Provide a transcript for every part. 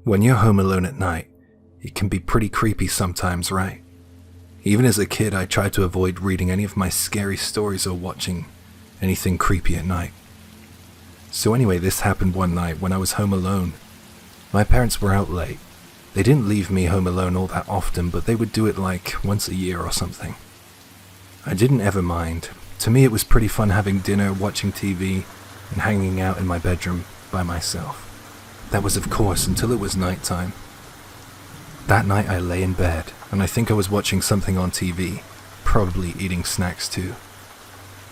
When you're home alone at night, it can be pretty creepy sometimes, right? Even as a kid, I tried to avoid reading any of my scary stories or watching anything creepy at night. So anyway, this happened one night when I was home alone. My parents were out late. They didn't leave me home alone all that often, but they would do it like once a year or something. I didn't ever mind. To me, it was pretty fun having dinner, watching TV, and hanging out in my bedroom by myself. That was, of course, until it was nighttime. That night I lay in bed, and I think I was watching something on TV, probably eating snacks too.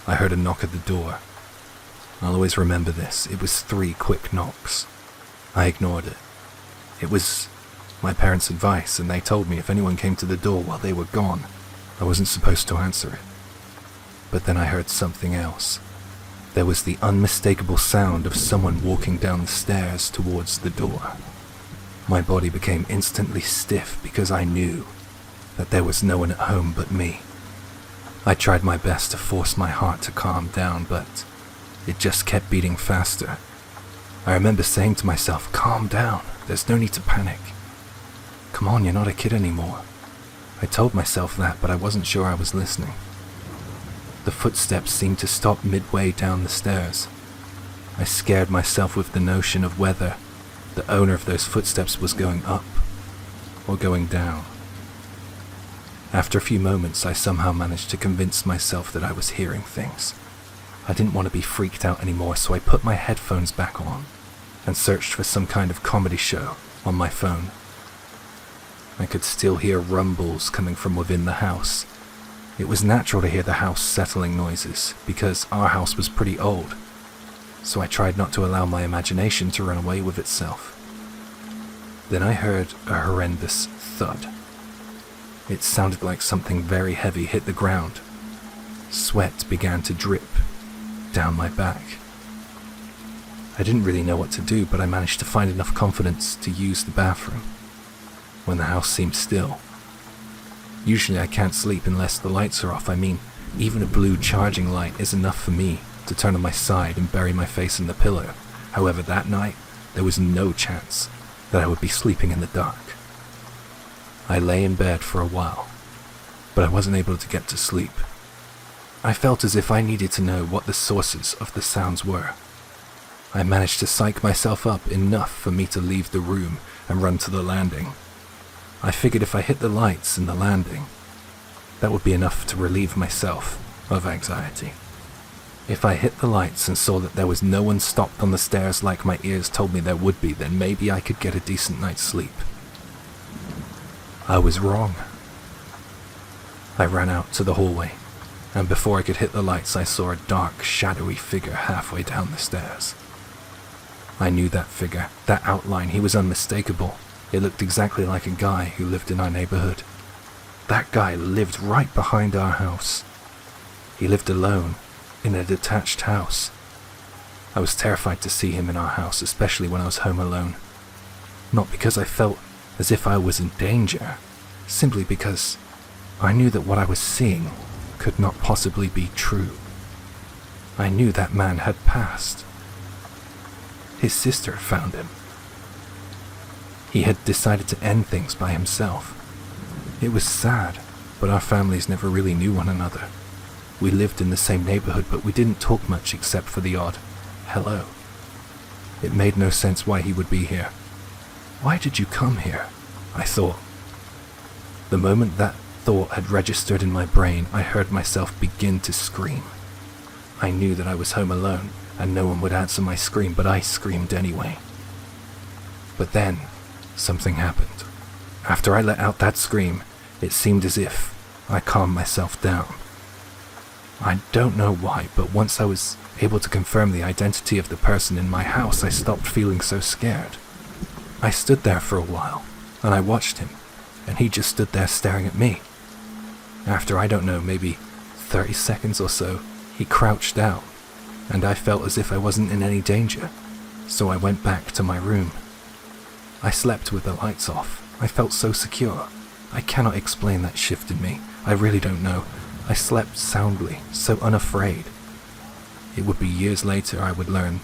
I heard a knock at the door. I'll always remember this. It was 3 quick knocks. I ignored it. It was my parents' advice, and they told me if anyone came to the door while they were gone, I wasn't supposed to answer it. But then I heard something else. There was the unmistakable sound of someone walking down the stairs towards the door. My body became instantly stiff because I knew that there was no one at home but me. I tried my best to force my heart to calm down, but it just kept beating faster. I remember saying to myself, "Calm down, there's no need to panic. Come on, you're not a kid anymore." I told myself that, but I wasn't sure I was listening. The footsteps seemed to stop midway down the stairs. I scared myself with the notion of whether the owner of those footsteps was going up or going down. After a few moments, I somehow managed to convince myself that I was hearing things. I didn't want to be freaked out anymore, so I put my headphones back on and searched for some kind of comedy show on my phone. I could still hear rumbles coming from within the house. It was natural to hear the house settling noises because our house was pretty old, so I tried not to allow my imagination to run away with itself. Then I heard a horrendous thud. It sounded like something very heavy hit the ground. Sweat began to drip down my back. I didn't really know what to do, but I managed to find enough confidence to use the bathroom when the house seemed still. Usually I can't sleep unless the lights are off. I mean, even a blue charging light is enough for me to turn on my side and bury my face in the pillow. However, that night, there was no chance that I would be sleeping in the dark. I lay in bed for a while, but I wasn't able to get to sleep. I felt as if I needed to know what the sources of the sounds were. I managed to psych myself up enough for me to leave the room and run to the landing. I figured if I hit the lights in the landing, that would be enough to relieve myself of anxiety. If I hit the lights and saw that there was no one stopped on the stairs like my ears told me there would be, then maybe I could get a decent night's sleep. I was wrong. I ran out to the hallway, and before I could hit the lights, I saw a dark, shadowy figure halfway down the stairs. I knew that figure, that outline. He was unmistakable. It looked exactly like a guy who lived in our neighborhood. That guy lived right behind our house. He lived alone, in a detached house. I was terrified to see him in our house, especially when I was home alone. Not because I felt as if I was in danger, simply because I knew that what I was seeing could not possibly be true. I knew that man had passed. His sister had found him. He had decided to end things by himself. It was sad, but our families never really knew one another. We lived in the same neighborhood, but we didn't talk much except for the odd hello. It made no sense why he would be here. Why did you come here? I thought. The moment that thought had registered in my brain, I heard myself begin to scream. I knew that I was home alone, and no one would answer my scream, but I screamed anyway. But then, something happened. After I let out that scream, it seemed as if I calmed myself down. I don't know why, but once I was able to confirm the identity of the person in my house, I stopped feeling so scared. I stood there for a while, and I watched him, and he just stood there staring at me. After, I don't know, maybe 30 seconds or so, he crouched down, and I felt as if I wasn't in any danger, so I went back to my room. I slept with the lights off. I felt so secure. I cannot explain that shift in me. I really don't know. I slept soundly, so unafraid. It would be years later I would learn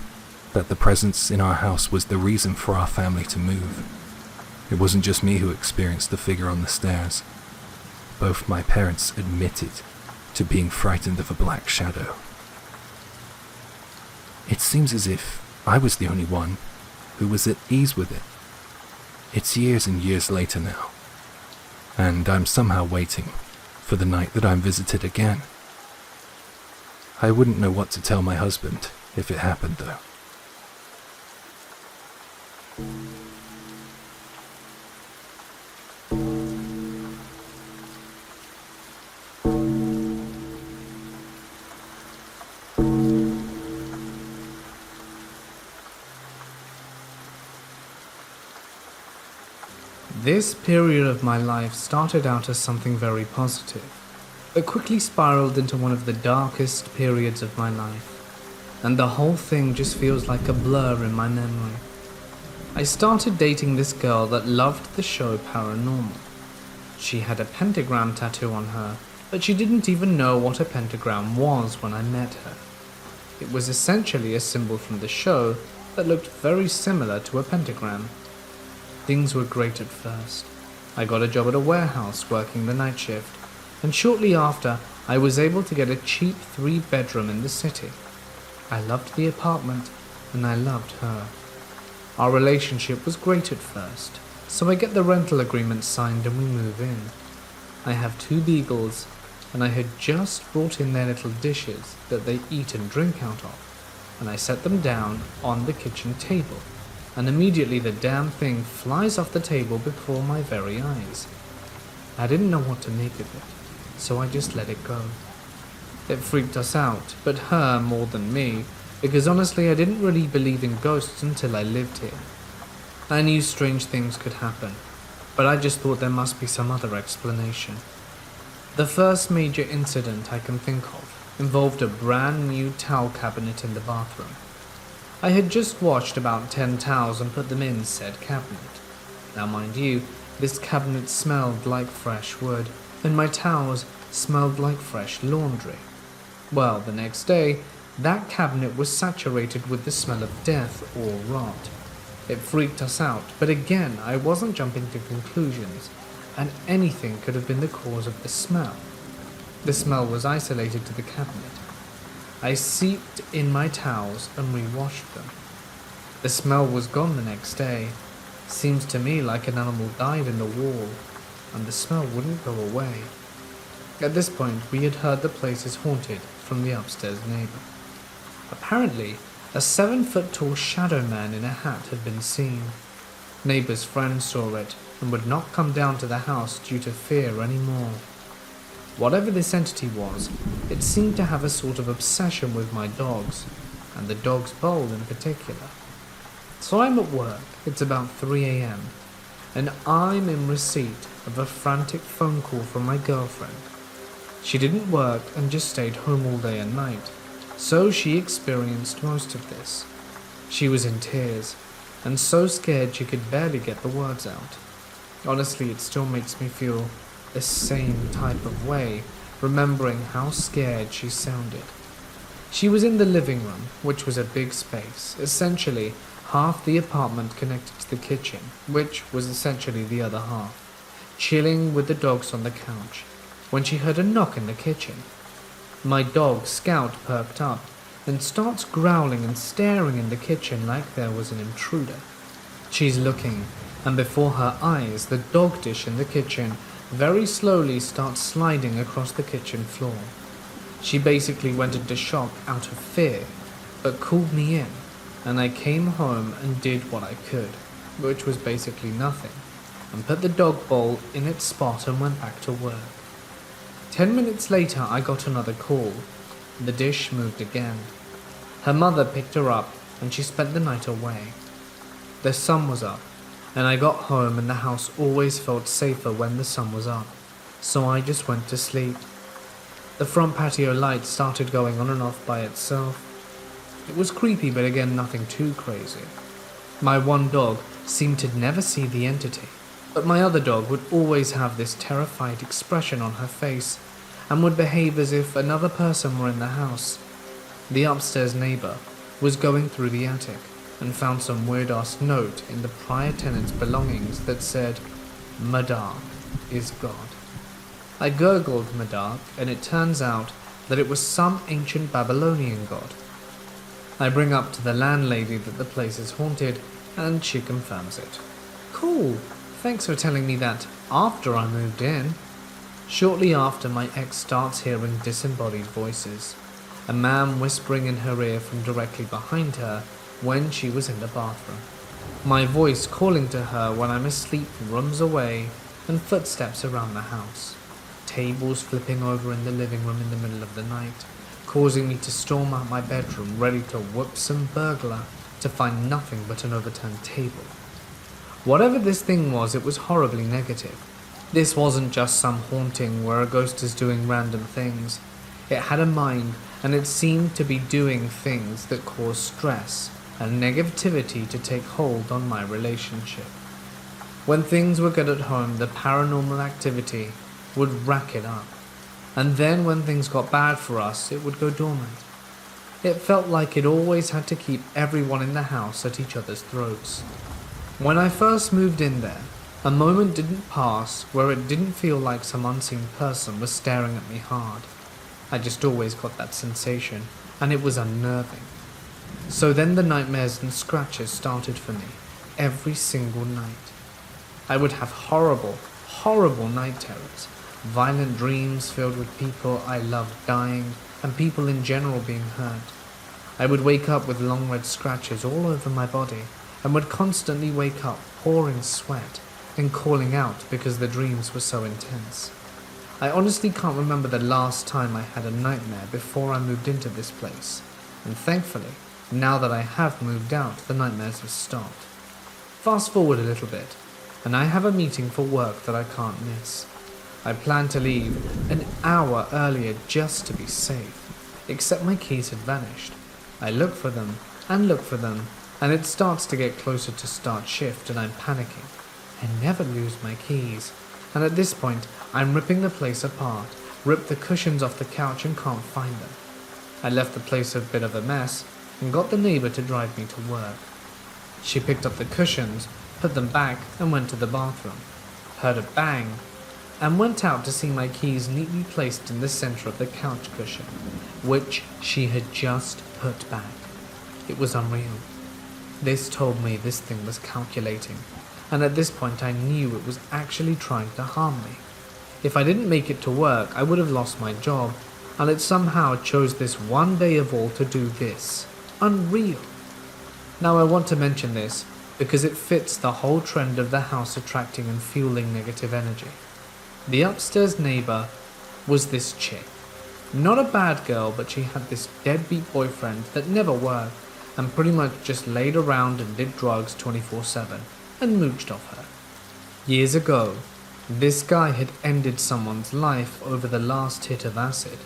that the presence in our house was the reason for our family to move. It wasn't just me who experienced the figure on the stairs. Both my parents admitted to being frightened of a black shadow. It seems as if I was the only one who was at ease with it. It's years and years later now, and I'm somehow waiting for the night that I'm visited again. I wouldn't know what to tell my husband if it happened, though. This period of my life started out as something very positive, but quickly spiraled into one of the darkest periods of my life, and the whole thing just feels like a blur in my memory. I started dating this girl that loved the show Paranormal. She had a pentagram tattoo on her, but she didn't even know what a pentagram was when I met her. It was essentially a symbol from the show that looked very similar to a pentagram. Things were great at first. I got a job at a warehouse working the night shift, and shortly after, I was able to get a cheap 3-bedroom in the city. I loved the apartment, and I loved her. Our relationship was great at first, so I get the rental agreement signed and we move in. I have 2 beagles, and I had just brought in their little dishes that they eat and drink out of, and I set them down on the kitchen table. And immediately the damn thing flies off the table before my very eyes. I didn't know what to make of it, so I just let it go. It freaked us out, but her more than me, because honestly I didn't really believe in ghosts until I lived here. I knew strange things could happen, but I just thought there must be some other explanation. The first major incident I can think of involved a brand new towel cabinet in the bathroom. I had just washed about 10 towels and put them in said cabinet. Now mind you, this cabinet smelled like fresh wood, and my towels smelled like fresh laundry. Well, the next day, that cabinet was saturated with the smell of death or rot. It freaked us out, but again, I wasn't jumping to conclusions, and anything could have been the cause of the smell. The smell was isolated to the cabinet. I seeped in my towels and re-washed them. The smell was gone the next day. Seems to me like an animal died in the wall, and the smell wouldn't go away. At this point, we had heard the place is haunted from the upstairs neighbor. Apparently, a 7-foot-tall shadow man in a hat had been seen. Neighbor's friend saw it and would not come down to the house due to fear anymore. Whatever this entity was, it seemed to have a sort of obsession with my dogs, and the dog's bowl in particular. So I'm at work, it's about 3 a.m, and I'm in receipt of a frantic phone call from my girlfriend. She didn't work and just stayed home all day and night, so she experienced most of this. She was in tears, and so scared she could barely get the words out. Honestly, it still makes me feel the same type of way, remembering how scared she sounded. She was in the living room, which was a big space, essentially half the apartment connected to the kitchen, which was essentially the other half, chilling with the dogs on the couch, when she heard a knock in the kitchen. My dog, Scout, perked up and starts growling and staring in the kitchen like there was an intruder. She's looking, and before her eyes, the dog dish in the kitchen very slowly starts sliding across the kitchen floor. She basically went into shock out of fear, but called me in, and I came home and did what I could, which was basically nothing, and put the dog bowl in its spot and went back to work. 10 minutes later, I got another call. The dish moved again. Her mother picked her up, and she spent the night away. The sun was up, and I got home and the house always felt safer when the sun was up, so I just went to sleep. The front patio light started going on and off by itself. It was creepy, but again nothing too crazy. My one dog seemed to never see the entity, but my other dog would always have this terrified expression on her face and would behave as if another person were in the house. The upstairs neighbor was going through the attic, and found some weird-ass note in the prior tenant's belongings that said, "Madark is God." I gurgled Madark, and it turns out that it was some ancient Babylonian god. I bring up to the landlady that the place is haunted, and she confirms it. Cool, thanks for telling me that after I moved in. Shortly after, my ex starts hearing disembodied voices. A man whispering in her ear from directly behind her when she was in the bathroom. My voice calling to her when I'm asleep rooms away, and footsteps around the house. Tables flipping over in the living room in the middle of the night, causing me to storm out my bedroom ready to whoop some burglar to find nothing but an overturned table. Whatever this thing was, it was horribly negative. This wasn't just some haunting where a ghost is doing random things. It had a mind, and it seemed to be doing things that caused stress and negativity to take hold on my relationship. When things were good at home, the paranormal activity would rack it up. And then when things got bad for us, it would go dormant. It felt like it always had to keep everyone in the house at each other's throats. When I first moved in there, a moment didn't pass where it didn't feel like some unseen person was staring at me hard. I just always got that sensation, and it was unnerving. So then the nightmares and scratches started for me, every single night. I would have horrible, horrible night terrors, violent dreams filled with people I loved dying, and people in general being hurt. I would wake up with long red scratches all over my body, and would constantly wake up pouring sweat and calling out because the dreams were so intense. I honestly can't remember the last time I had a nightmare before I moved into this place, and thankfully, now that I have moved out, the nightmares have stopped. Fast forward a little bit, and I have a meeting for work that I can't miss. I plan to leave an hour earlier just to be safe, except my keys had vanished. I look for them, and it starts to get closer to start shift, and I'm panicking. I never lose my keys, and at this point, I'm ripping the place apart, ripped the cushions off the couch and can't find them. I left the place a bit of a mess, and got the neighbor to drive me to work. She picked up the cushions, put them back, and went to the bathroom. Heard a bang, and went out to see my keys neatly placed in the center of the couch cushion, which she had just put back. It was unreal. This told me this thing was calculating, and at this point I knew it was actually trying to harm me. If I didn't make it to work, I would have lost my job, and it somehow chose this one day of all to do this. Unreal. Now I want to mention this because it fits the whole trend of the house attracting and fueling negative energy. The upstairs neighbor was this chick. Not a bad girl, but she had this deadbeat boyfriend that never worked and pretty much just laid around and did drugs 24/7 and mooched off her. Years ago, this guy had ended someone's life over the last hit of acid.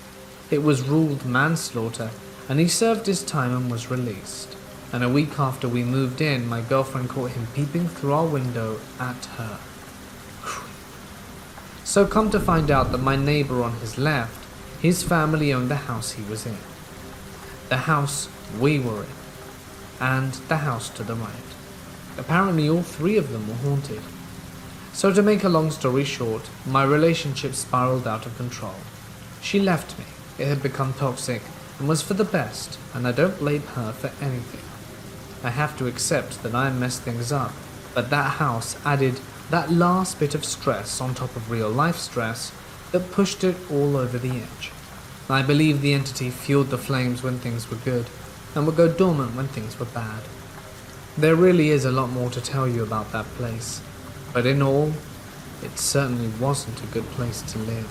It was ruled manslaughter, and he served his time and was released. And a week after we moved in, my girlfriend caught him peeping through our window at her. So come to find out that my neighbor on his left, his family owned the house he was in, the house we were in, and the house to the right. Apparently all three of them were haunted. So to make a long story short, my relationship spiraled out of control. She left me, it had become toxic, and was for the best, and I don't blame her for anything. I have to accept that I messed things up, but that house added that last bit of stress on top of real life stress that pushed it all over the edge. I believe the entity fueled the flames when things were good, and would go dormant when things were bad. There really is a lot more to tell you about that place, but in all, it certainly wasn't a good place to live.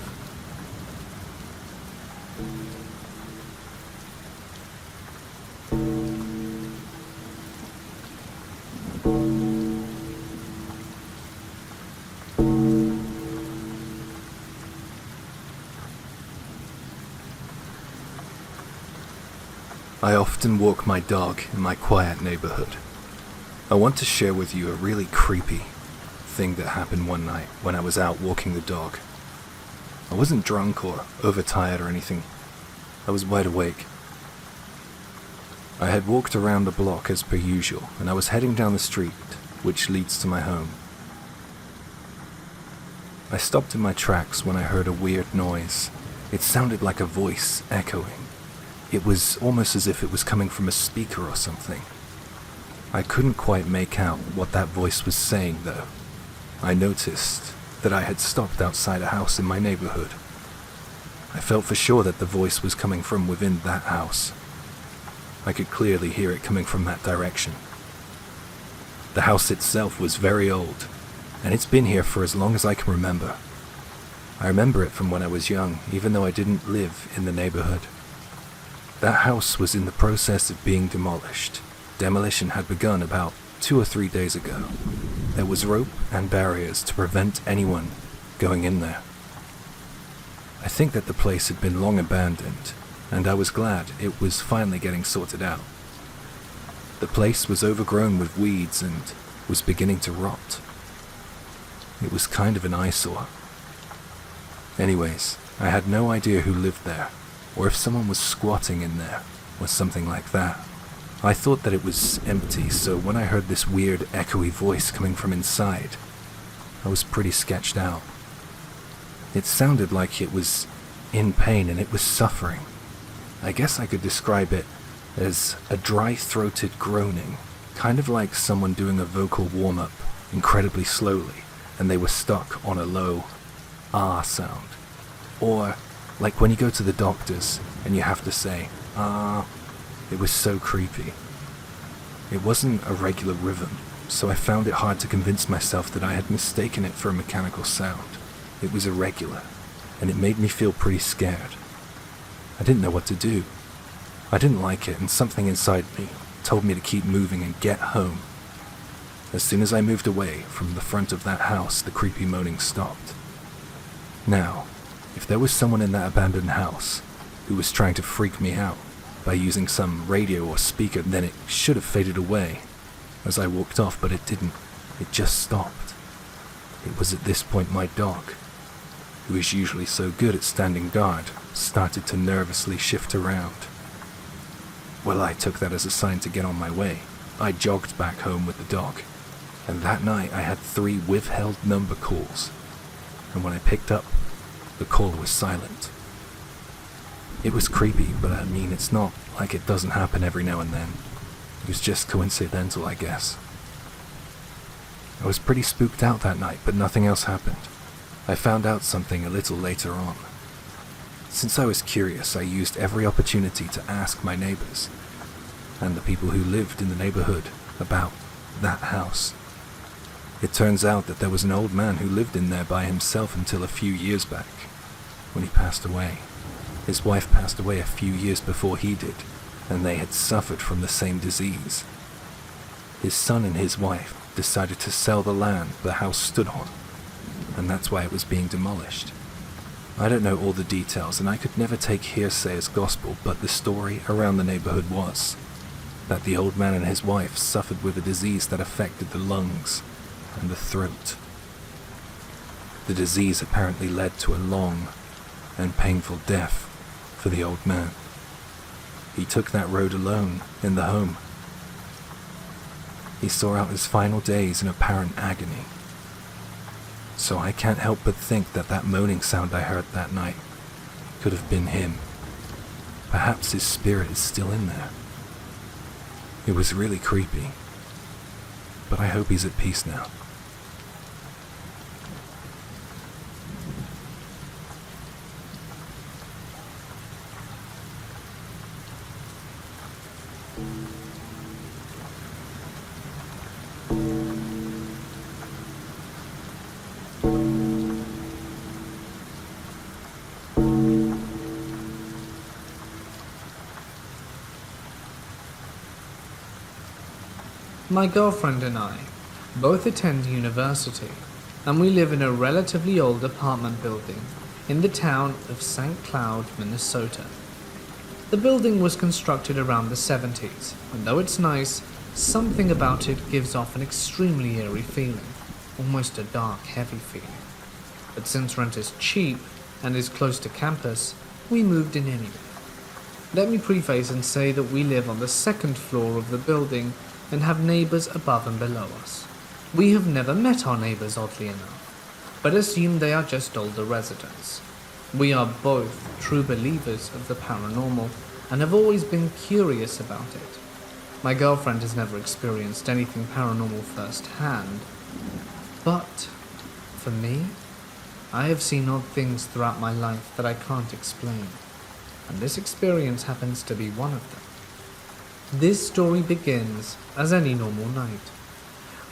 I often walk my dog in my quiet neighborhood. I want to share with you a really creepy thing that happened one night when I was out walking the dog. I wasn't drunk or overtired or anything. I was wide awake. I had walked around the block as per usual, and I was heading down the street, which leads to my home. I stopped in my tracks when I heard a weird noise. It sounded like a voice echoing. It was almost as if it was coming from a speaker or something. I couldn't quite make out what that voice was saying, though. I noticed that I had stopped outside a house in my neighborhood. I felt for sure that the voice was coming from within that house. I could clearly hear it coming from that direction. The house itself was very old, and it's been here for as long as I can remember. I remember it from when I was young, even though I didn't live in the neighborhood. That house was in the process of being demolished. Demolition had begun about 2 or 3 days ago. There was rope and barriers to prevent anyone going in there. I think that the place had been long abandoned, and I was glad it was finally getting sorted out. The place was overgrown with weeds and was beginning to rot. It was kind of an eyesore. Anyways, I had no idea who lived there, or if someone was squatting in there, or something like that. I thought that it was empty, so when I heard this weird echoey voice coming from inside, I was pretty sketched out. It sounded like it was in pain and it was suffering. I guess I could describe it as a dry-throated groaning, kind of like someone doing a vocal warm-up incredibly slowly, and they were stuck on a low ah sound. Or like when you go to the doctors and you have to say ah. It was so creepy. It wasn't a regular rhythm, so I found it hard to convince myself that I had mistaken it for a mechanical sound. It was irregular, and it made me feel pretty scared. I didn't know what to do. I didn't like it, and something inside me told me to keep moving and get home. As soon as I moved away from the front of that house, the creepy moaning stopped. Now, if there was someone in that abandoned house who was trying to freak me out by using some radio or speaker, then it should have faded away as I walked off, but it didn't. It just stopped. It was at this point my dog, who is usually so good at standing guard, started to nervously shift around. Well, I took that as a sign to get on my way. I jogged back home with the dog, and that night I had 3 withheld number calls, and when I picked up, the caller was silent. It was creepy, but I mean, it's not like it doesn't happen every now and then. It was just coincidental, I guess. I was pretty spooked out that night, but nothing else happened. I found out something a little later on. Since I was curious, I used every opportunity to ask my neighbors and the people who lived in the neighborhood about that house. It turns out that there was an old man who lived in there by himself until a few years back, when he passed away. His wife passed away a few years before he did, and they had suffered from the same disease. His son and his wife decided to sell the land the house stood on, and that's why it was being demolished. I don't know all the details, and I could never take hearsay as gospel, but the story around the neighborhood was that the old man and his wife suffered with a disease that affected the lungs and the throat. The disease apparently led to a long and painful death for the old man. He took that road alone in the home. He saw out his final days in apparent agony. So I can't help but think that that moaning sound I heard that night could have been him. Perhaps his spirit is still in there. It was really creepy, but I hope he's at peace now. My girlfriend and I both attend university, and we live in a relatively old apartment building in the town of St. Cloud, Minnesota. The building was constructed around the 70s, and though it's nice, something about it gives off an extremely eerie feeling, almost a dark, heavy feeling. But since rent is cheap and is close to campus, we moved in anyway. Let me preface and say that we live on the second floor of the building and have neighbours above and below us. We have never met our neighbours, oddly enough, but assume they are just older residents. We are both true believers of the paranormal and have always been curious about it. My girlfriend has never experienced anything paranormal firsthand, but for me, I have seen odd things throughout my life that I can't explain, and this experience happens to be one of them. This story begins as any normal night.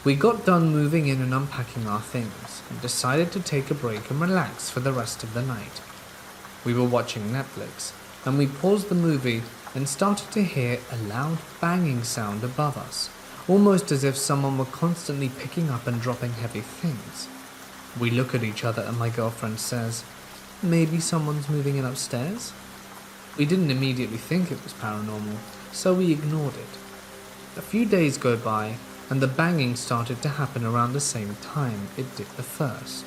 We got done moving in and unpacking our things and decided to take a break and relax for the rest of the night. We were watching Netflix and we paused the movie and started to hear a loud banging sound above us, almost as if someone were constantly picking up and dropping heavy things. We look at each other and my girlfriend says, "Maybe someone's moving in upstairs?" We didn't immediately think it was paranormal, so we ignored it. A few days go by and the banging started to happen around the same time it did the first.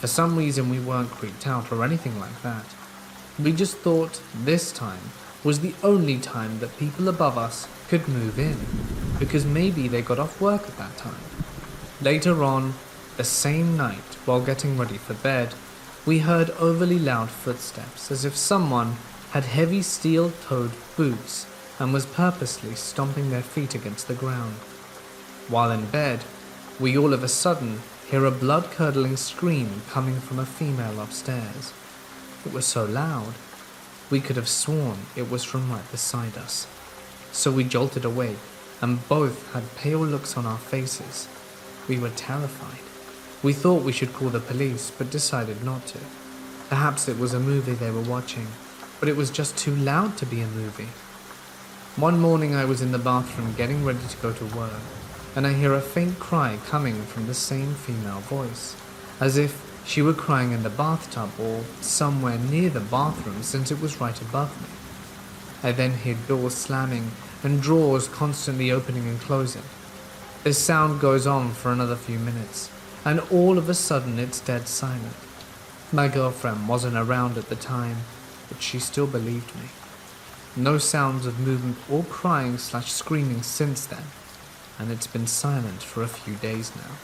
For some reason we weren't creeped out or anything like that. We just thought this time was the only time that people above us could move in, because maybe they got off work at that time. Later on, the same night, while getting ready for bed, we heard overly loud footsteps as if someone had heavy steel-toed boots and was purposely stomping their feet against the ground. While in bed, we all of a sudden hear a blood-curdling scream coming from a female upstairs. It was so loud, we could have sworn it was from right beside us. So we jolted awake and both had pale looks on our faces. We were terrified. We thought we should call the police, but decided not to. Perhaps it was a movie they were watching, but it was just too loud to be a movie. One morning I was in the bathroom getting ready to go to work, and I hear a faint cry coming from the same female voice, as if she were crying in the bathtub or somewhere near the bathroom, since it was right above me. I then hear doors slamming and drawers constantly opening and closing. This sound goes on for another few minutes, and all of a sudden it's dead silent. My girlfriend wasn't around at the time, but she still believed me. No sounds of movement or crying/screaming since then, and it's been silent for a few days now.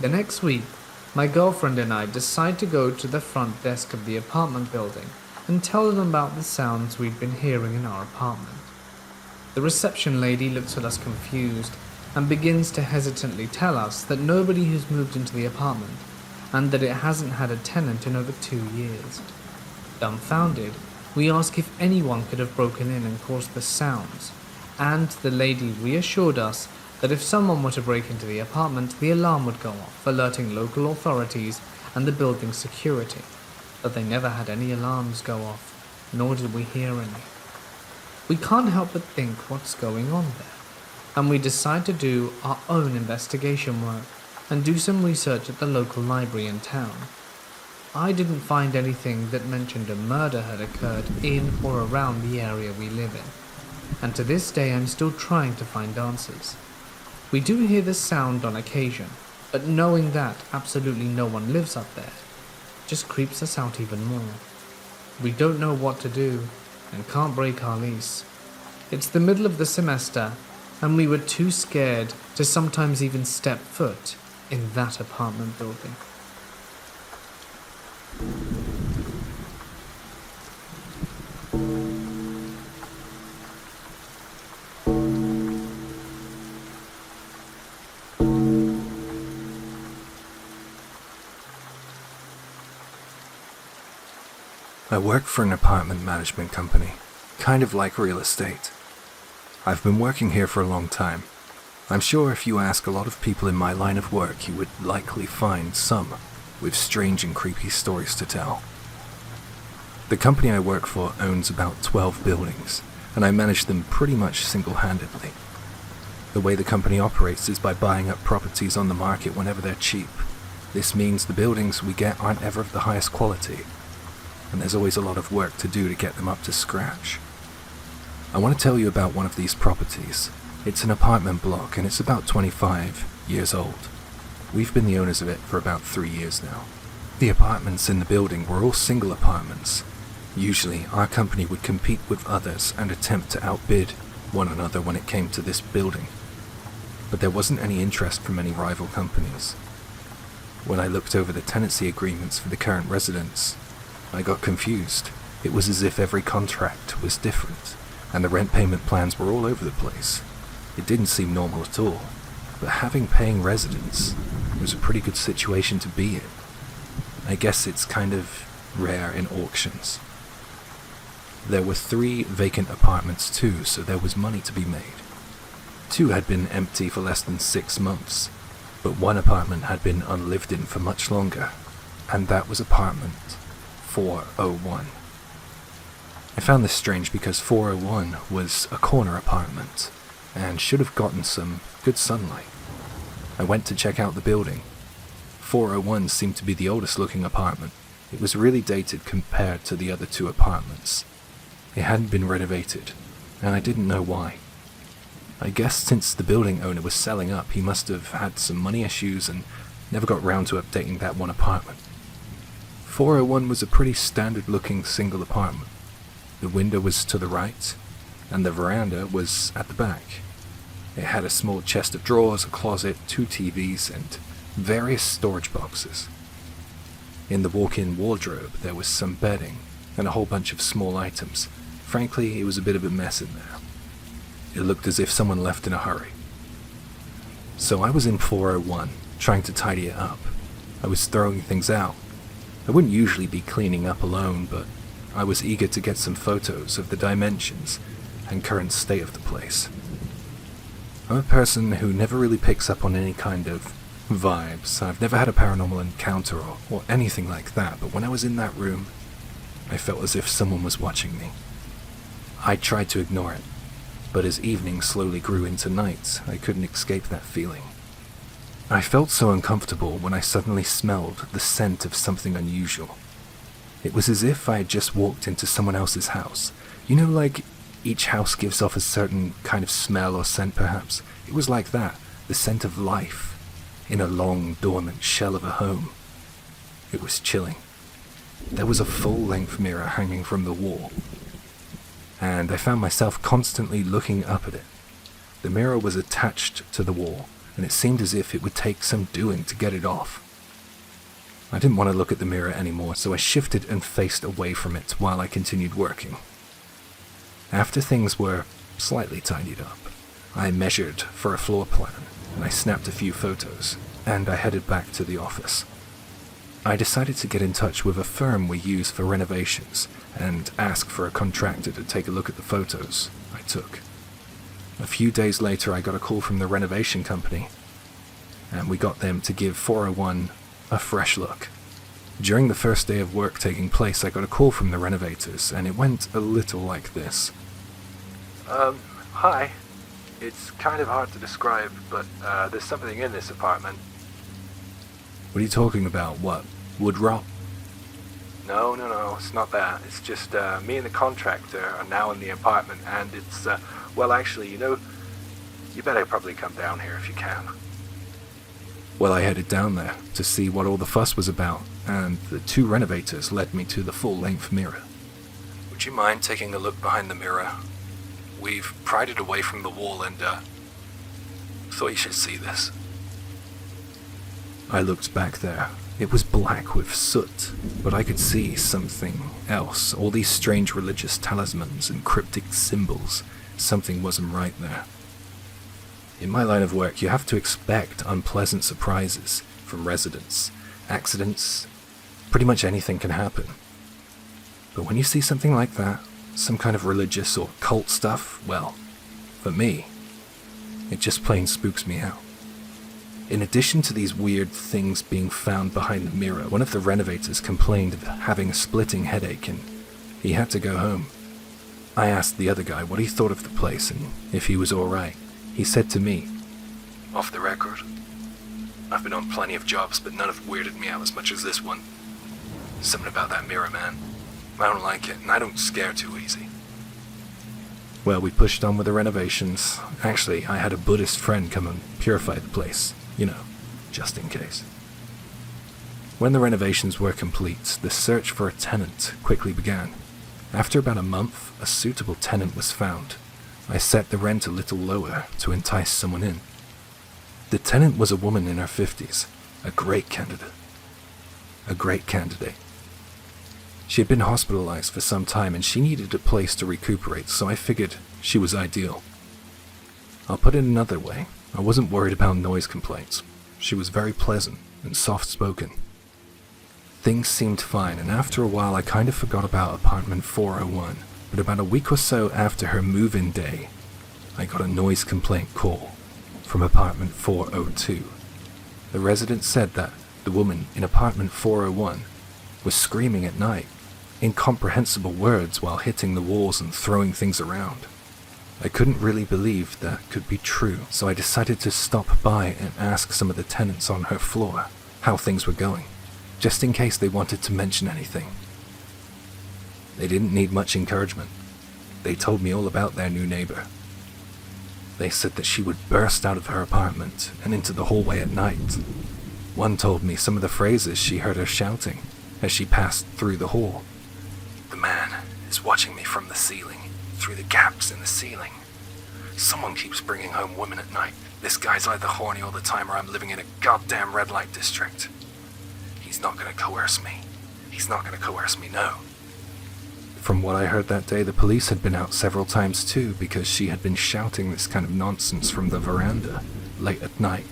The next week, my girlfriend and I decide to go to the front desk of the apartment building and tell them about the sounds we'd been hearing in our apartment. The reception lady looks at us confused and begins to hesitantly tell us that nobody has moved into the apartment and that it hasn't had a tenant in over 2 years. Dumbfounded, we ask if anyone could have broken in and caused the sounds, and the lady reassured us that if someone were to break into the apartment, the alarm would go off, alerting local authorities and the building's security. But they never had any alarms go off, nor did we hear any. We can't help but think what's going on there, and we decide to do our own investigation work and do some research at the local library in town. I didn't find anything that mentioned a murder had occurred in or around the area we live in, and to this day I'm still trying to find answers. We do hear the sound on occasion, but knowing that absolutely no one lives up there just creeps us out even more. We don't know what to do and can't break our lease. It's the middle of the semester, and we were too scared to sometimes even step foot in that apartment building. I work for an apartment management company, kind of like real estate. I've been working here for a long time. I'm sure if you ask a lot of people in my line of work, you would likely find some with strange and creepy stories to tell. The company I work for owns about 12 buildings, and I manage them pretty much single-handedly. The way the company operates is by buying up properties on the market whenever they're cheap. This means the buildings we get aren't ever of the highest quality, and there's always a lot of work to do to get them up to scratch. I want to tell you about one of these properties. It's an apartment block and it's about 25 years old. We've been the owners of it for about 3 years now. The apartments in the building were all single apartments. Usually, our company would compete with others and attempt to outbid one another when it came to this building, but there wasn't any interest from any rival companies. When I looked over the tenancy agreements for the current residents, I got confused. It was as if every contract was different, and the rent payment plans were all over the place. It didn't seem normal at all, but having paying residents was a pretty good situation to be in. I guess it's kind of rare in auctions. There were 3 vacant apartments too, so there was money to be made. 2 had been empty for less than 6 months, but 1 apartment had been unlived in for much longer, and that was apartment 401. I found this strange because 401 was a corner apartment, and should have gotten some good sunlight. I went to check out the building. 401 seemed to be the oldest looking apartment. It was really dated compared to the other 2 apartments. It hadn't been renovated, and I didn't know why. I guess since the building owner was selling up, he must have had some money issues and never got round to updating that 1 apartment. 401 was a pretty standard looking single apartment. The window was to the right, and the veranda was at the back. It had a small chest of drawers, a closet, 2 TVs, and various storage boxes. In the walk-in wardrobe, there was some bedding and a whole bunch of small items. Frankly, it was a bit of a mess in there. It looked as if someone left in a hurry. So I was in 401, trying to tidy it up. I was throwing things out. I wouldn't usually be cleaning up alone, but I was eager to get some photos of the dimensions and current state of the place. I'm a person who never really picks up on any kind of vibes. I've never had a paranormal encounter or anything like that, but when I was in that room, I felt as if someone was watching me. I tried to ignore it, but as evening slowly grew into night, I couldn't escape that feeling. I felt so uncomfortable when I suddenly smelled the scent of something unusual. It was as if I had just walked into someone else's house. You know, like each house gives off a certain kind of smell or scent perhaps? It was like that, the scent of life in a long, dormant shell of a home. It was chilling. There was a full-length mirror hanging from the wall, and I found myself constantly looking up at it. The mirror was attached to the wall, and it seemed as if it would take some doing to get it off. I didn't want to look at the mirror anymore, so I shifted and faced away from it while I continued working. After things were slightly tidied up, I measured for a floor plan, and I snapped a few photos, and I headed back to the office. I decided to get in touch with a firm we use for renovations and ask for a contractor to take a look at the photos I took. A few days later, I got a call from the renovation company, and we got them to give 401 a fresh look. During the first day of work taking place, I got a call from the renovators, and it went a little like this. Hi. It's kind of hard to describe, but there's something in this apartment. What are you talking about? What? Wood rot? No, it's not that. It's just me and the contractor are now in the apartment, and it's, well, actually, you better probably come down here if you can. Well, I headed down there to see what all the fuss was about, and the 2 renovators led me to the full-length mirror. Would you mind taking a look behind the mirror? We've pried it away from the wall and, thought you should see this. I looked back there. It was black with soot, but I could see something else. All these strange religious talismans and cryptic symbols. Something wasn't right there. In my line of work, you have to expect unpleasant surprises from residents. Accidents, pretty much anything can happen. But when you see something like that, some kind of religious or cult stuff, well, for me, it just plain spooks me out. In addition to these weird things being found behind the mirror, one of the renovators complained of having a splitting headache and he had to go home. I asked the other guy what he thought of the place and if he was alright. He said to me, "Off the record, I've been on plenty of jobs, but none have weirded me out as much as this one. Something about that mirror, man. I don't like it, and I don't scare too easy." Well, we pushed on with the renovations. Actually, I had a Buddhist friend come and purify the place. Just in case. When the renovations were complete, the search for a tenant quickly began. After about a month, a suitable tenant was found. I set the rent a little lower to entice someone in. The tenant was a woman in her 50s, a great candidate. She had been hospitalized for some time and she needed a place to recuperate, so I figured she was ideal. I'll put it another way, I wasn't worried about noise complaints. She was very pleasant and soft-spoken. Things seemed fine, and after a while I kind of forgot about apartment 401, but about a week or so after her move-in day, I got a noise complaint call from apartment 402. The resident said that the woman in apartment 401 was screaming at night, incomprehensible words while hitting the walls and throwing things around. I couldn't really believe that could be true, so I decided to stop by and ask some of the tenants on her floor how things were going, just in case they wanted to mention anything. They didn't need much encouragement. They told me all about their new neighbor. They said that she would burst out of her apartment and into the hallway at night. One told me some of the phrases she heard her shouting as she passed through the hall. "The man is watching me from the ceiling, through the gaps in the ceiling. Someone keeps bringing home women at night. This guy's either horny all the time or I'm living in a goddamn red light district. He's not gonna coerce me. He's not gonna coerce me, no." From what I heard that day, the police had been out several times too because she had been shouting this kind of nonsense from the veranda late at night.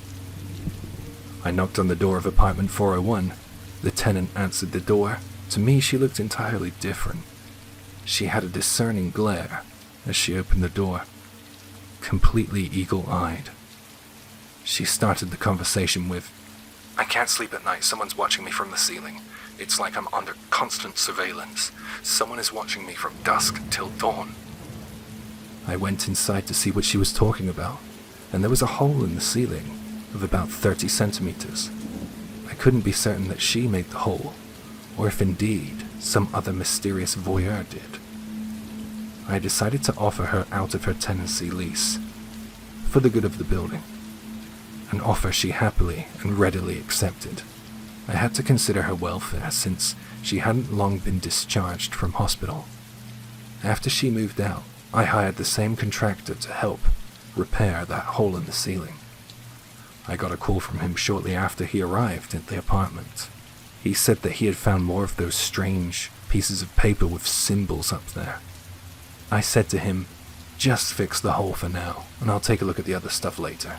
I knocked on the door of apartment 401. The tenant answered the door. To me, she looked entirely different. She had a discerning glare as she opened the door, completely eagle-eyed. She started the conversation with, "I can't sleep at night. Someone's watching me from the ceiling. It's like I'm under constant surveillance. Someone is watching me from dusk till dawn." I went inside to see what she was talking about, and there was a hole in the ceiling of about 30 centimeters. I couldn't be certain that she made the hole, or if indeed some other mysterious voyeur did. I decided to offer her out of her tenancy lease, for the good of the building, an offer she happily and readily accepted. I had to consider her welfare since she hadn't long been discharged from hospital. After she moved out, I hired the same contractor to help repair that hole in the ceiling. I got a call from him shortly after he arrived at the apartment. He said that he had found more of those strange pieces of paper with symbols up there. I said to him, "Just fix the hole for now, and I'll take a look at the other stuff later."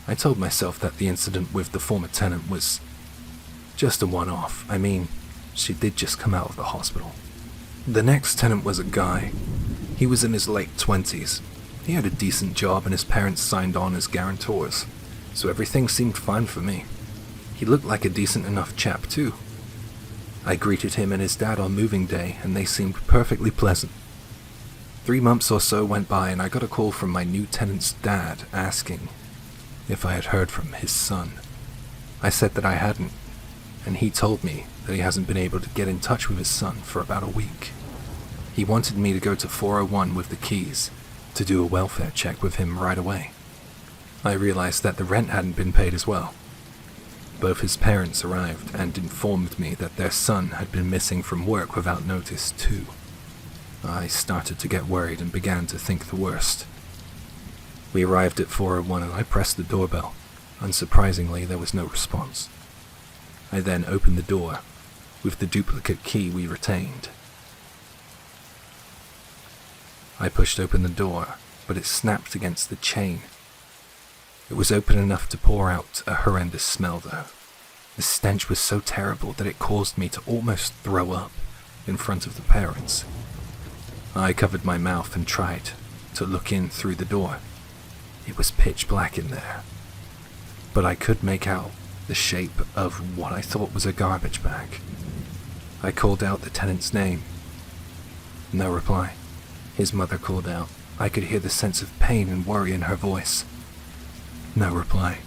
I told myself that the incident with the former tenant was just a one-off. I mean, she did just come out of the hospital. The next tenant was a guy. He was in his late 20s. He had a decent job and his parents signed on as guarantors, so everything seemed fine for me. He looked like a decent enough chap too. I greeted him and his dad on moving day and they seemed perfectly pleasant. 3 months or so went by and I got a call from my new tenant's dad asking if I had heard from his son. I said that I hadn't, and he told me that he hasn't been able to get in touch with his son for about a week. He wanted me to go to 401 with the keys to do a welfare check with him right away. I realized that the rent hadn't been paid as well. Both his parents arrived and informed me that their son had been missing from work without notice too. I started to get worried and began to think the worst. We arrived at 401 and I pressed the doorbell. Unsurprisingly, there was no response. I then opened the door with the duplicate key we retained. I pushed open the door, but it snapped against the chain. It was open enough to pour out a horrendous smell though. The stench was so terrible that it caused me to almost throw up in front of the parents. I covered my mouth and tried to look in through the door. It was pitch black in there, but I could make out the shape of what I thought was a garbage bag. I called out the tenant's name. No reply. His mother called out. I could hear the sense of pain and worry in her voice. No reply.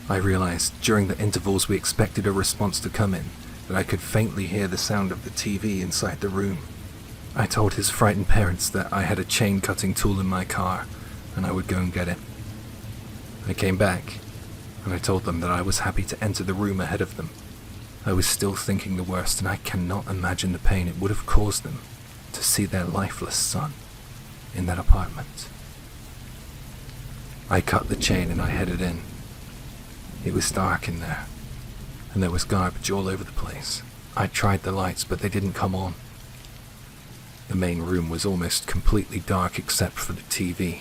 I realized during the intervals we expected a response to come in that I could faintly hear the sound of the TV inside the room. I told his frightened parents that I had a chain-cutting tool in my car and I would go and get it. I came back and I told them that I was happy to enter the room ahead of them. I was still thinking the worst and I cannot imagine the pain it would have caused them to see their lifeless son in that apartment. I cut the chain and I headed in. It was dark in there, and there was garbage all over the place. I tried the lights, but they didn't come on. The main room was almost completely dark except for the TV.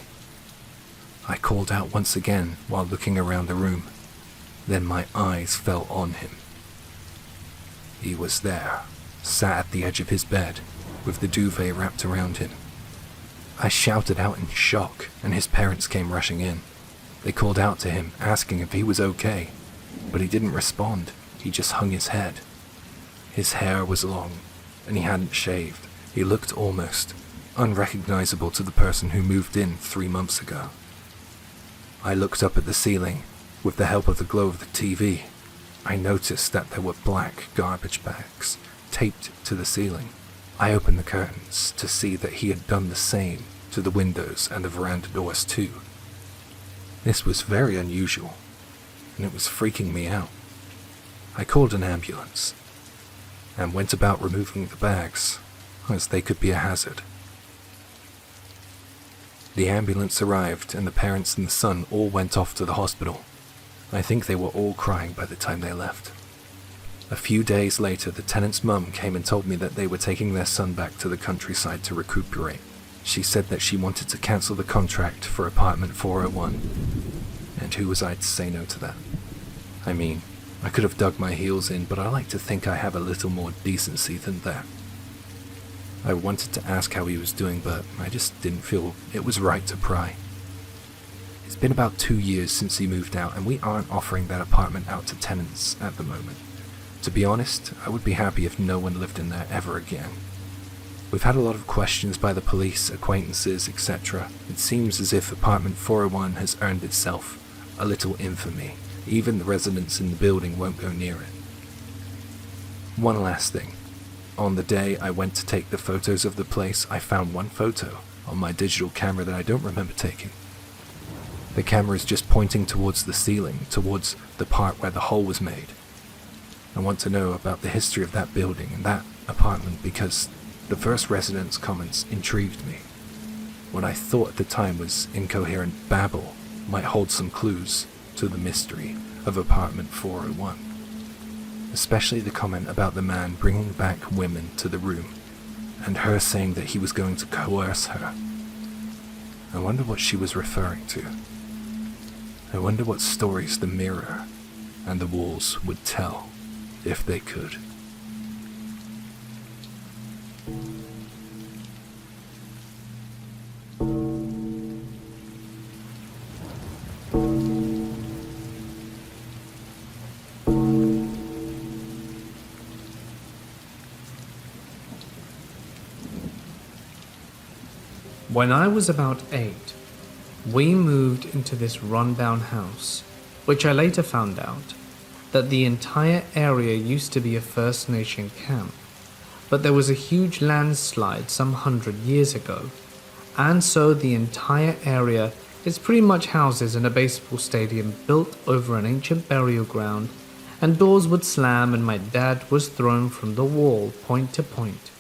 I called out once again while looking around the room. Then my eyes fell on him. He was there, sat at the edge of his bed, with the duvet wrapped around him. I shouted out in shock, and his parents came rushing in. They called out to him, asking if he was okay, but he didn't respond. He just hung his head. His hair was long, and he hadn't shaved. He looked almost unrecognizable to the person who moved in 3 months ago. I looked up at the ceiling. With the help of the glow of the TV, I noticed that there were black garbage bags taped to the ceiling. I opened the curtains to see that he had done the same to the windows and the veranda doors too. This was very unusual, and it was freaking me out. I called an ambulance and went about removing the bags, as they could be a hazard. The ambulance arrived, and the parents and the son all went off to the hospital. I think they were all crying by the time they left. A few days later, the tenant's mum came and told me that they were taking their son back to the countryside to recuperate. She said that she wanted to cancel the contract for apartment 401, and who was I to say no to that? I mean, I could have dug my heels in, but I like to think I have a little more decency than that. I wanted to ask how he was doing, but I just didn't feel it was right to pry. It's been about 2 years since he moved out, and we aren't offering that apartment out to tenants at the moment. To be honest, I would be happy if no one lived in there ever again. We've had a lot of questions by the police, acquaintances, etc. It seems as if apartment 401 has earned itself a little infamy. Even the residents in the building won't go near it. One last thing. On the day I went to take the photos of the place, I found one photo on my digital camera that I don't remember taking. The camera is just pointing towards the ceiling, towards the part where the hole was made. I want to know about the history of that building and that apartment because the first resident's comments intrigued me. What I thought at the time was incoherent babble might hold some clues to the mystery of apartment 401. Especially the comment about the man bringing back women to the room and her saying that he was going to coerce her. I wonder what she was referring to. I wonder what stories the mirror and the walls would tell if they could. When I was about 8, we moved into this rundown house, which I later found out that the entire area used to be a First Nation camp, but there was a huge landslide some 100 years ago, and so the entire area is pretty much houses in a baseball stadium built over an ancient burial ground, and doors would slam and my dad was thrown from the wall point to point.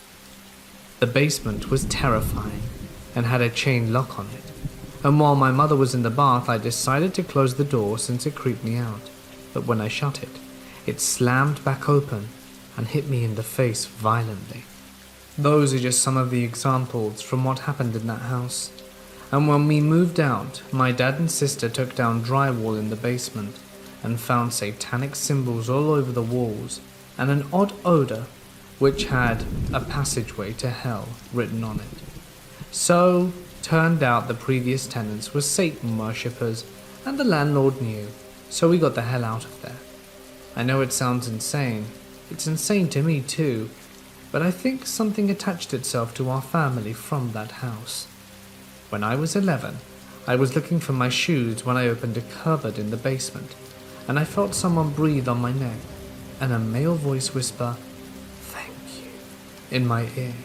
The basement was terrifying and had a chain lock on it, and while my mother was in the bath, I decided to close the door since it creeped me out. But when I shut it, it slammed back open and hit me in the face violently. Those are just some of the examples from what happened in that house. And when we moved out, my dad and sister took down drywall in the basement and found satanic symbols all over the walls and an odd odor which had a passageway to hell written on it. So, turned out the previous tenants were Satan worshippers and the landlord knew, so we got the hell out of there. I know it sounds insane. It's insane to me too, but I think something attached itself to our family from that house. When I was 11, I was looking for my shoes when I opened a cupboard in the basement, and I felt someone breathe on my neck, and a male voice whisper, "Thank you," in my ear.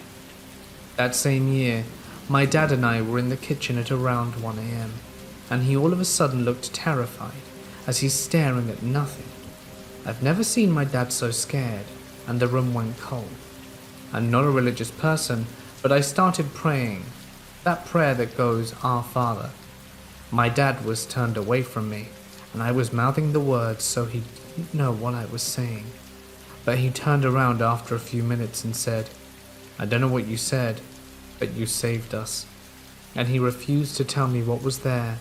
That same year, my dad and I were in the kitchen at around 1 a.m, and he all of a sudden looked terrified as he's staring at nothing. I've never seen my dad so scared, and the room went cold. I'm not a religious person, but I started praying, that prayer that goes, Our Father. My dad was turned away from me, and I was mouthing the words so he didn't know what I was saying. But he turned around after a few minutes and said, I don't know what you said, but you saved us. And he refused to tell me what was there,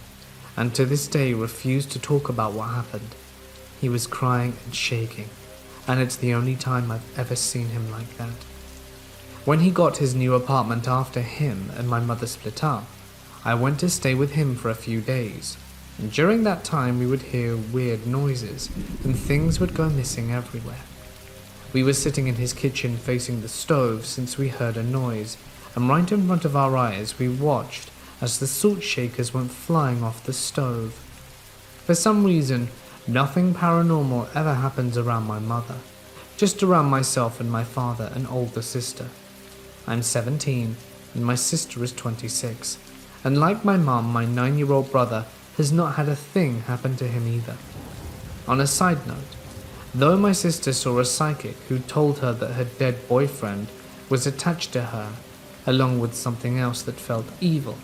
and to this day refused to talk about what happened. He was crying and shaking, and it's the only time I've ever seen him like that. When he got his new apartment after him and my mother split up, I went to stay with him for a few days, and during that time we would hear weird noises and things would go missing everywhere. We were sitting in his kitchen facing the stove since we heard a noise, and right in front of our eyes we watched as the salt shakers went flying off the stove. For some reason, nothing paranormal ever happens around my mother, just around myself and my father and older sister. I'm 17 and my sister is 26, and like my mum, my 9-year-old brother has not had a thing happen to him either. On a side note, though my sister saw a psychic who told her that her dead boyfriend was attached to her, along with something else that felt evil,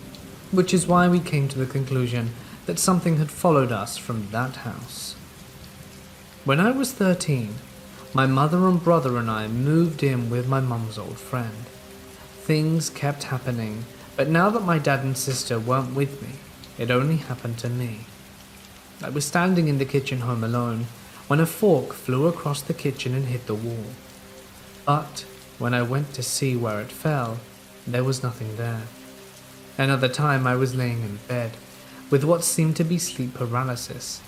which is why we came to the conclusion that something had followed us from that house. When I was 13, my mother and brother and I moved in with my mum's old friend. Things kept happening, but now that my dad and sister weren't with me, it only happened to me. I was standing in the kitchen home alone when a fork flew across the kitchen and hit the wall. But when I went to see where it fell, there was nothing there. Another time I was laying in bed, with what seemed to be sleep paralysis,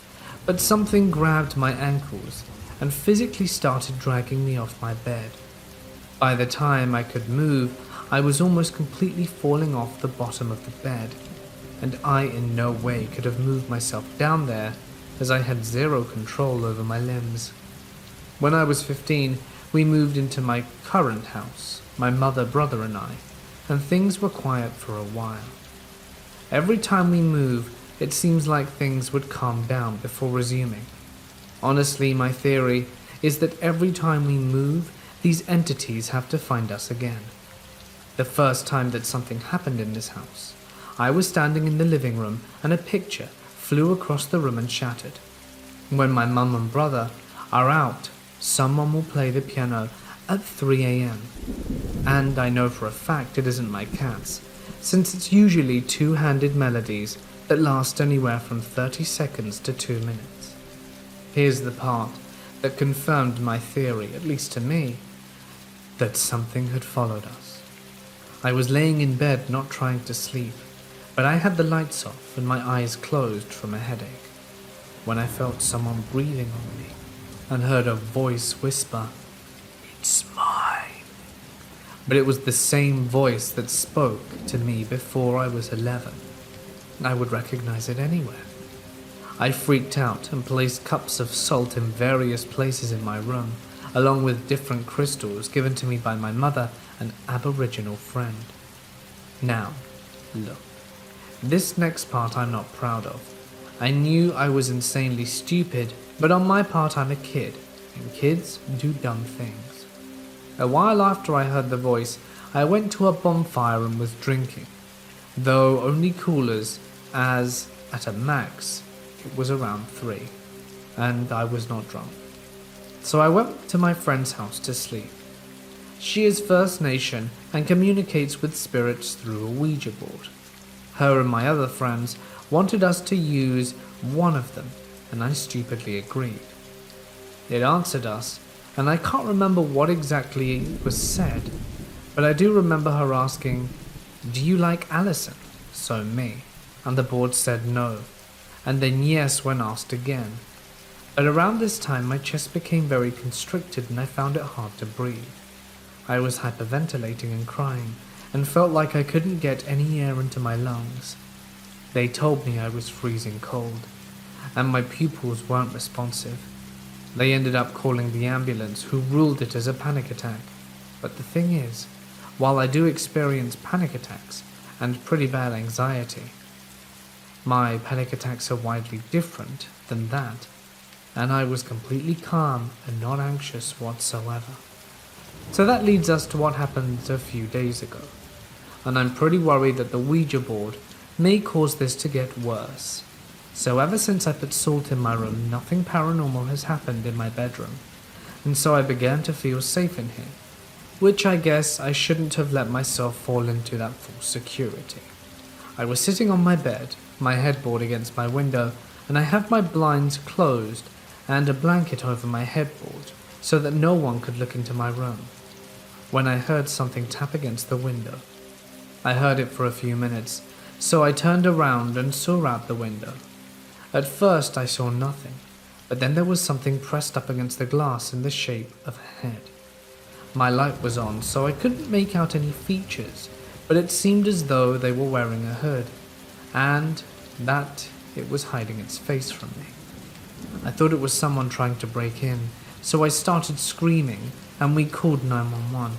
but something grabbed my ankles and physically started dragging me off my bed. By the time I could move, I was almost completely falling off the bottom of the bed, and I in no way could have moved myself down there as I had zero control over my limbs. When I was 15, we moved into my current house, my mother, brother and I, and things were quiet for a while. Every time we move, it seems like things would calm down before resuming. Honestly, my theory is that every time we move, these entities have to find us again. The first time that something happened in this house, I was standing in the living room and a picture flew across the room and shattered. When my mum and brother are out, someone will play the piano at 3 a.m. And I know for a fact it isn't my cats, since it's usually two-handed melodies that last anywhere from 30 seconds to 2 minutes. Here's the part that confirmed my theory, at least to me, that something had followed us. I was laying in bed not trying to sleep, but I had the lights off and my eyes closed from a headache, when I felt someone breathing on me and heard a voice whisper, "It's mine." But it was the same voice that spoke to me before I was 11. I would recognize it anywhere. I freaked out and placed cups of salt in various places in my room, along with different crystals given to me by my mother, an Aboriginal friend. Now, look, this next part I'm not proud of. I knew I was insanely stupid, but on my part I'm a kid, and kids do dumb things. A while after I heard the voice, I went to a bonfire and was drinking, though only coolers, as at a max it was around 3, and I was not drunk. So I went to my friend's house to sleep. She is First Nation and communicates with spirits through a Ouija board. Her and my other friends wanted us to use one of them, and I stupidly agreed. It answered us, and I can't remember what exactly was said, but I do remember her asking, "Do you like Alison?" So me, and the board said no, and then yes when asked again. But around this time my chest became very constricted and I found it hard to breathe. I was hyperventilating and crying, and felt like I couldn't get any air into my lungs. They told me I was freezing cold, and my pupils weren't responsive. They ended up calling the ambulance, who ruled it as a panic attack. But the thing is, while I do experience panic attacks and pretty bad anxiety, my panic attacks are widely different than that, and I was completely calm and not anxious whatsoever. So that leads us to what happened a few days ago. and I'm pretty worried that the Ouija board may cause this to get worse. So ever since I put Salt in my room, nothing paranormal has happened in my bedroom, and so I began to feel safe in here, which I guess I shouldn't have let myself fall into that false security. I was sitting on my bed, my headboard against my window, and I have my blinds closed and a blanket over my headboard so that no one could look into my room, when I heard something tap against the window. I heard it for a few minutes, so I turned around and saw out the window. At first I saw nothing, but then there was something pressed up against the glass in the shape of a head. My light was on, so I couldn't make out any features, but it seemed as though they were wearing a hood, and that it was hiding its face from me. I thought it was someone trying to break in, so I started screaming, and we called 911.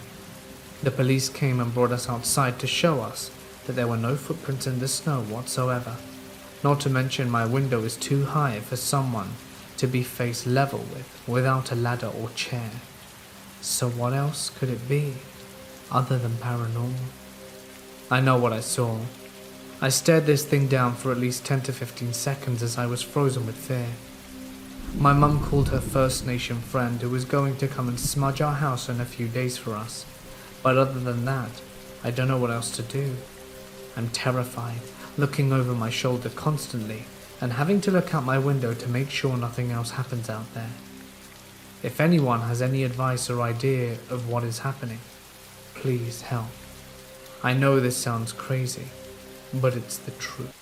The police came and brought us outside to show us that there were no footprints in the snow whatsoever. Not to mention my window is too high for someone to be face level with without a ladder or chair. So what else could it be other than paranormal? I know what I saw. I stared this thing down for at least 10 to 15 seconds as I was frozen with fear. My mum called her First Nation friend who was going to come and smudge our house in a few days for us. But other than that, I don't know what else to do. I'm terrified, looking over my shoulder constantly and having to look out my window to make sure nothing else happens out there. If anyone has any advice or idea of what is happening, please help. I know this sounds crazy, but it's the truth.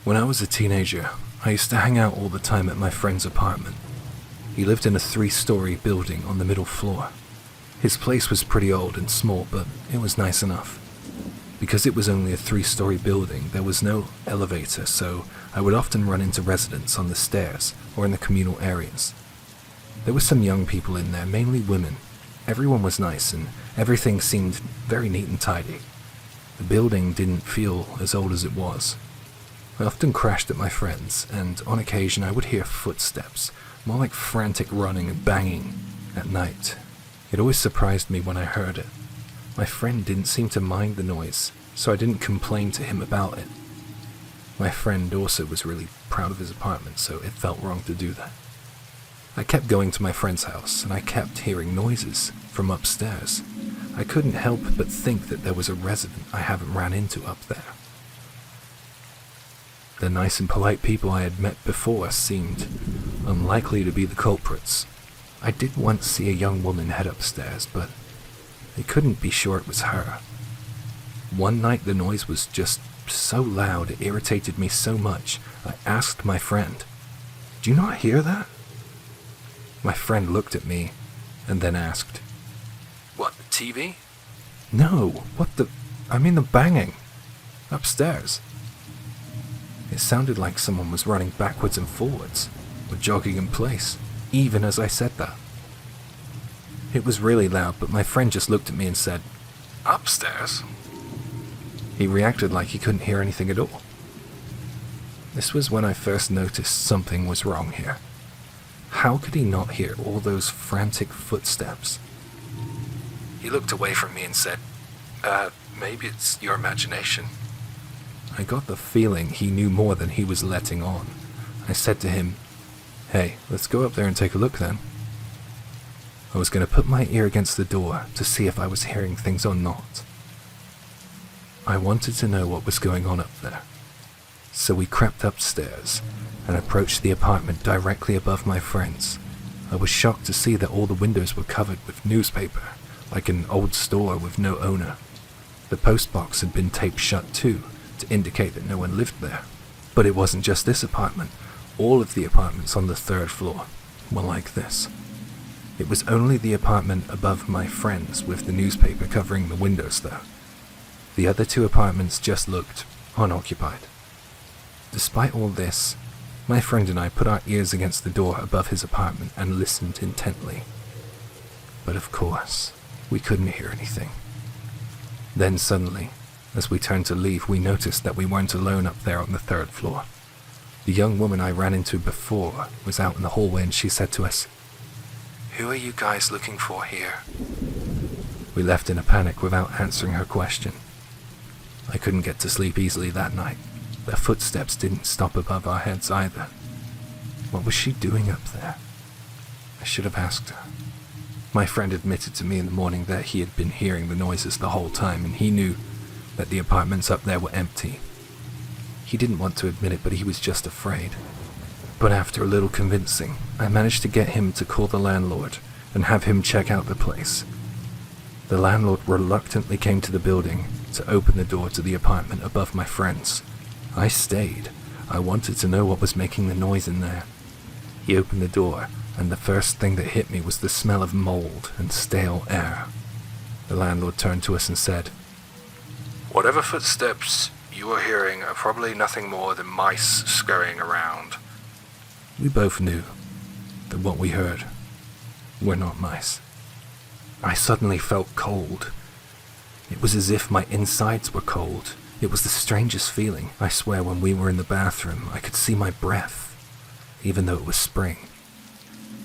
When I was a teenager, I used to hang out all the time at my friend's apartment. He lived in a 3-story building on the middle floor. His place was pretty old and small, but it was nice enough. Because it was only a 3-story building, there was no elevator, so I would often run into residents on the stairs or in the communal areas. There were some young people in there, mainly women. Everyone was nice and everything seemed very neat and tidy. The building didn't feel as old as it was. I often crashed at my friends, and on occasion I would hear footsteps, more like frantic running and banging, at night. It always surprised me when I heard it. My friend didn't seem to mind the noise, so I didn't complain to him about it. My friend also was really proud of his apartment, so it felt wrong to do that. I kept going to my friend's house, and I kept hearing noises from upstairs. I couldn't help but think that there was a resident I haven't ran into up there. The nice and polite people I had met before seemed unlikely to be the culprits. I did once see a young woman head upstairs, but they couldn't be sure it was her. One night the noise was just so loud it irritated me so much, I asked my friend, "Do you not hear that?" My friend looked at me and then asked, "What, the TV?" "No, I mean the banging. Upstairs." It sounded like someone was running backwards and forwards, or jogging in place, even as I said that. It was really loud, but my friend just looked at me and said, "Upstairs?" He reacted like he couldn't hear anything at all. This was when I first noticed something was wrong here. How could he not hear all those frantic footsteps? He looked away from me and said, maybe it's your imagination." I got the feeling he knew more than he was letting on. I said to him, "Hey, let's go up there and take a look then." I was going to put my ear against the door to see if I was hearing things or not. I wanted to know what was going on up there. So we crept upstairs and approached the apartment directly above my friend's. I was shocked to see that all the windows were covered with newspaper, like an old store with no owner. The postbox had been taped shut too, to indicate that no one lived there. But it wasn't just this apartment. All of the apartments on the 3rd floor were like this. It was only the apartment above my friend's with the newspaper covering the windows though. The other 2 apartments just looked unoccupied. Despite all this, My friend and I put our ears against the door above his apartment and listened intently. But of course, we couldn't hear anything. Then suddenly, as we turned to leave, we noticed that we weren't alone up there on the 3rd floor. The young woman I ran into before was out in the hallway and she said to us, "Who are you guys looking for here?" We left in a panic without answering her question. I couldn't get to sleep easily that night. The footsteps didn't stop above our heads either. What was she doing up there? I should have asked her. My friend admitted to me in the morning that he had been hearing the noises the whole time and he knew that the apartments up there were empty. He didn't want to admit it, but he was just afraid. But after a little convincing, I managed to get him to call the landlord and have him check out the place. The landlord reluctantly came to the building to open the door to the apartment above my friend's. I stayed. I wanted to know what was making the noise in there. He opened the door, and the first thing that hit me was the smell of mold and stale air. The landlord turned to us and said, "Whatever footsteps you are hearing are probably nothing more than mice scurrying around." We both knew that what we heard were not mice. I suddenly felt cold. It was as if my insides were cold. It was the strangest feeling. I swear when we were in the bathroom, I could see my breath, even though it was spring.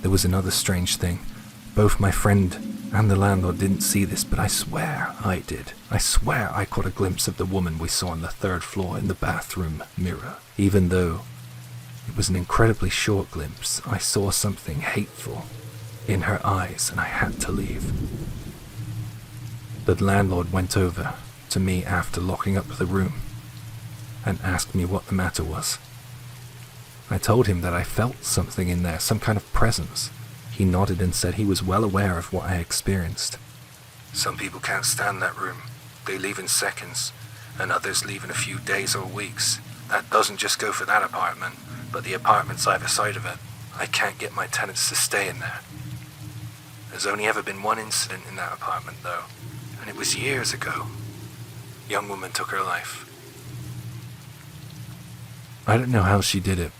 There was another strange thing. Both my friend and the landlord didn't see this, but I swear I did. I swear I caught a glimpse of the woman we saw on the 3rd floor in the bathroom mirror. Even though it was an incredibly short glimpse, I saw something hateful in her eyes and I had to leave. The landlord went over to me after locking up the room and asked me what the matter was. I told him that I felt something in there, some kind of presence. He nodded and said he was well aware of what I experienced. "Some people can't stand that room. They leave in seconds, and others leave in a few days or weeks. That doesn't just go for that apartment, but the apartments either side of it. I can't get my tenants to stay in there. There's only ever been one incident in that apartment, though, and it was years ago. Young woman took her life." I don't know how she did it,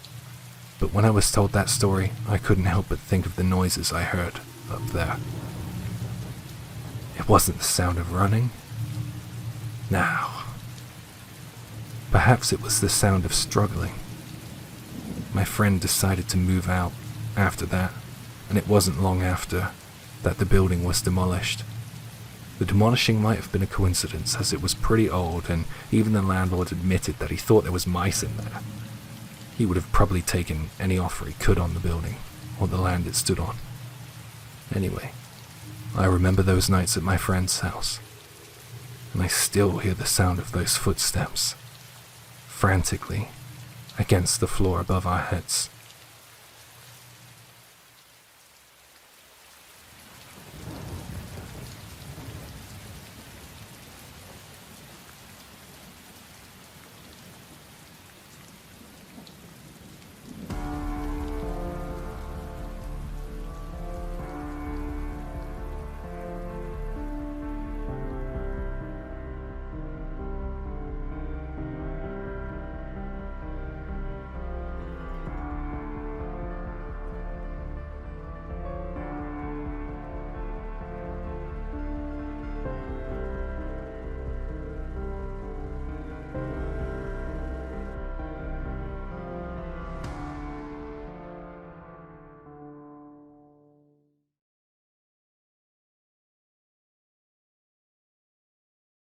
but when I was told that story, I couldn't help but think of the noises I heard up there. It wasn't the sound of running. No. Perhaps it was the sound of struggling. My friend decided to move out after that, and it wasn't long after that the building was demolished. The demolishing might have been a coincidence, as it was pretty old, and even the landlord admitted that he thought there was mice in there. He would have probably taken any offer he could on the building, or the land it stood on. Anyway, I remember those nights at my friend's house, and I still hear the sound of those footsteps, frantically, against the floor above our heads.